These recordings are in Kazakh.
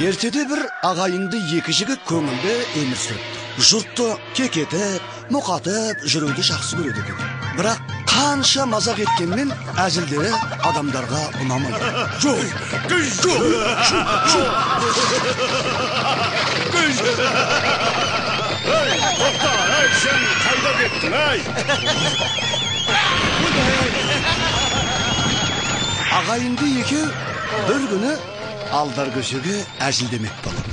Ертеде бір ағайынды екі жігіт көңілді өмір сүріпті. Жұртты кекетіп, мұқатып жүруді жақсы көреді екен. Бірақ қанша мазақ еткенмен әзілдері адамдарға ұнамайды. Sen kayda gittin Ағайынды екеу бір күні алдар көшеге әзілдемек болады.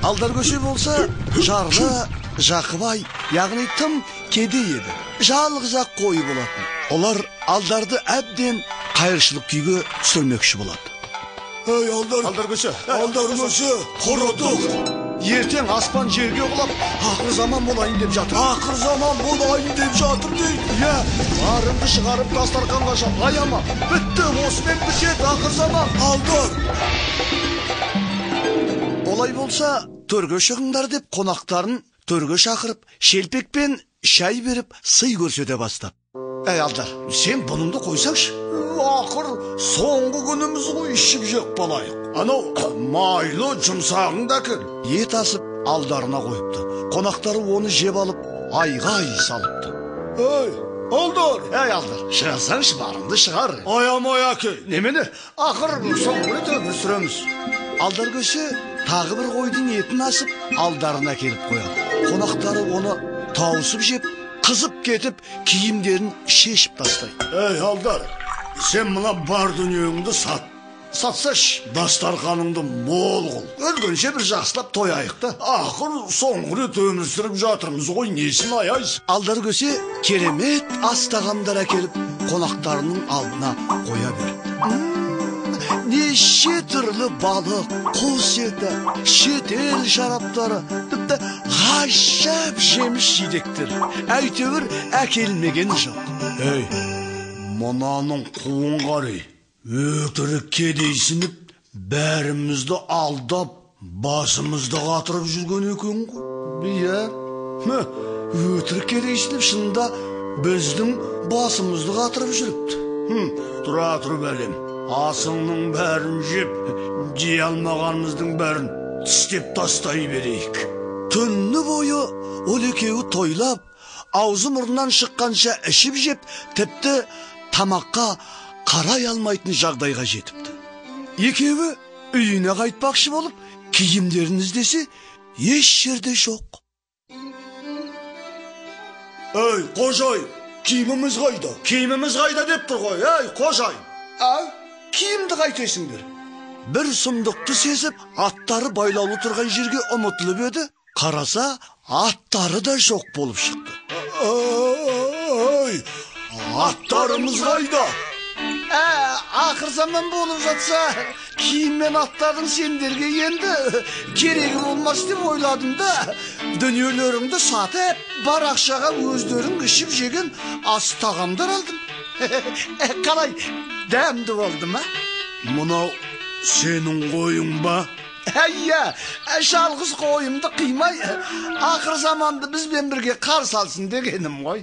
Алдар көше болса жарлы, жақыбай, яғни тым кедей еді. Жалғыз-ақ қойы болатын. Олар алдарды әбден қайыршылық күйге түсірмекші болады. Алдар көше, құрыдық. Ертең аспан жерге құлап, ақыр заман болайын деп жатыр. Иә, барыңды шығарып дастарханға жап, аяма. Бітті, осымен бітеді ақыр заман. Алдар! Олай болса, төрге шығыңдар деп қонақтарын төрге шақырып, шелпекпен шай беріп, сый көрсете бастап. Алдар, сен бұныңды қойсаңшы. Ақыр соңғы күніміз ғой, ішіп жеп балайық. Анау майлы жұмсағыңды әкел. Ет асып алдарына қойыпты. Қонақтары оны жеп алып, айғай салыпты. Алдар! Алдар, шығасаңшы, барыңды шығар. Аямай әке. Немені? Ақыр соңғы рет өмір сүреміз. Алдар көше тағы бір қойдың етін асып, алдарына келіп қояды. Қонақтары оны тауысып жеп, қызып кетіп, киімдерін шешіп тастайды. Алдар, сен мына бар дүниеңді сат. Сатсаш, дастарханыңды мол қыл. Өлгенше бір жақсылап тойайық та. Ақыр соңғы рет өмір сүріп жатырмыз ғой, несін аяйсыз? Алдар көсе керемет ас тағамдар әкеліп, қонақтарының алдына қоя берді. Неше түрлі балық, құс еті, шетел шараптары, тіпті ғажап жеміс жидектер. Әйтеуір әкелмеген жоқ. Мұнаның қуын қарай, өтірік кедейсініп, бәрімізді алдап, басымызды қатырып жүрген екен ғой. Иә, өтірік кедейсініп, шынында біздің басымызды қатырып жүріпті. Тұра тұрып әлем, асыңның бәрін жеп, жей алмағанымыздың бәрін тістеп тастай берейік. Түнні бойы ол екеуі тойлап, аузы мұрнынан шыққанша ішіп жеп, тіпті тамаққа қарай алмайтын жағдайға жетіпті. Екеуі үйіне қайтпақшы болып, киімдерін іздесе, еш жерде жоқ. Қожай, киіміміз қайда? Киіміміз қайда деп тұр ғой, қожай. Киімді қайтесіңдер? Бір сұмдықты сезіп, аттары байлаулы тұрған жерге ұмытылып еді, қараса, аттары да жоқ болып шықты. Аттарымыз қайда? Ақыр заман болып жатса, киім мен аттардың сендерге енді керегі болмас деп ойладым да, дүниелеріңді сатып, бар ақшаға өздерің ішіп жеген ас тағамдар алдым. Қалай, дәмді болды ма? Мұнау сенің қойың ба? Иә, жалғыз қойымды қимай, ақыр заманды бізбен бірге қарсы алсын дегенім ғой.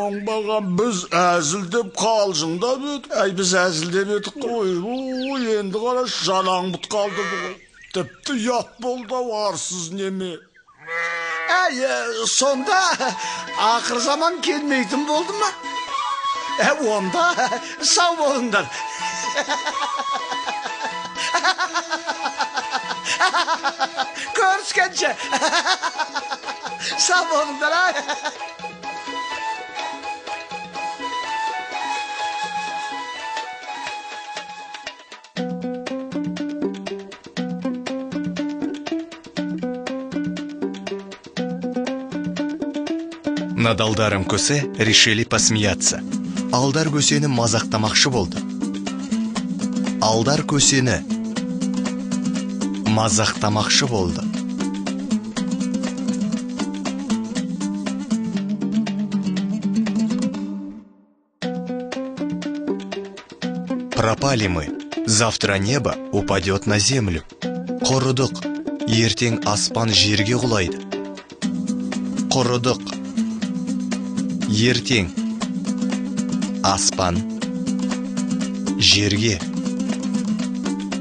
Оңбаған, біз әзілдеп қалжыңдап едік. Біз әзілдеп едік қой. Енді қара жалаң бұт қалды ғой. Тіпті ят болды арсыз неме. Сонда ақыр заман келмейтін болды ма? Онда сау болыңдар. Көріскенше. Sağ olun da. Над Алдаром көсе решили посмеяться. Алдар көсені мазақтамақшы болды. Алдар көсені мазақтамақшы болды. Пропали мы. Завтра небо упадет на землю. Құрыдық. Ертең аспан жерге құлайды. Құрыдық. Ертең аспан жерге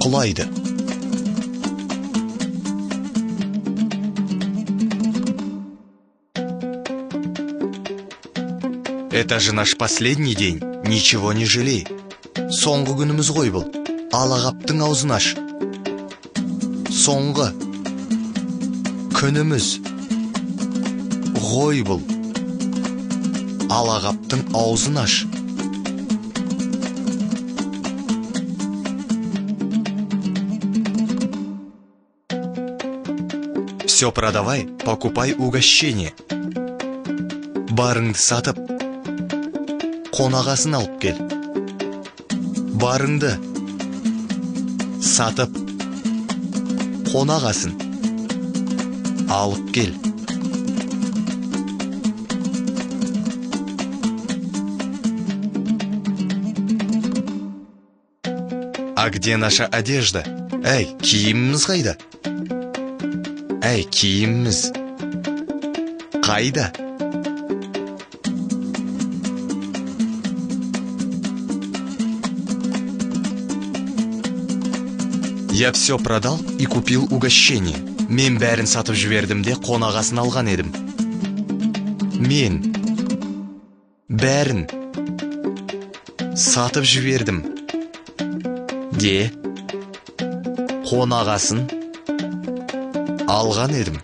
құлайды. Это же наш последний день, ничего не жалей. Соңғы күніміз ғой бұл, алағаптың аузын аш. Соңғы күніміз ғой бұл, алағаптың аузын аш. Все продавай, покупай угощение. Барыңды сатып, қонағасын алып кел. Барыңды сатып, қонағасын алып кел. А где наша одежда? Әй, киіміміз қайда? Әй, киіміміз қайда? Я все продал и купил угощение. Мен бәрін сатып жібердім де қонағасын алған едім. Мен бәрін сатып жібердім де қонағасын алған едім.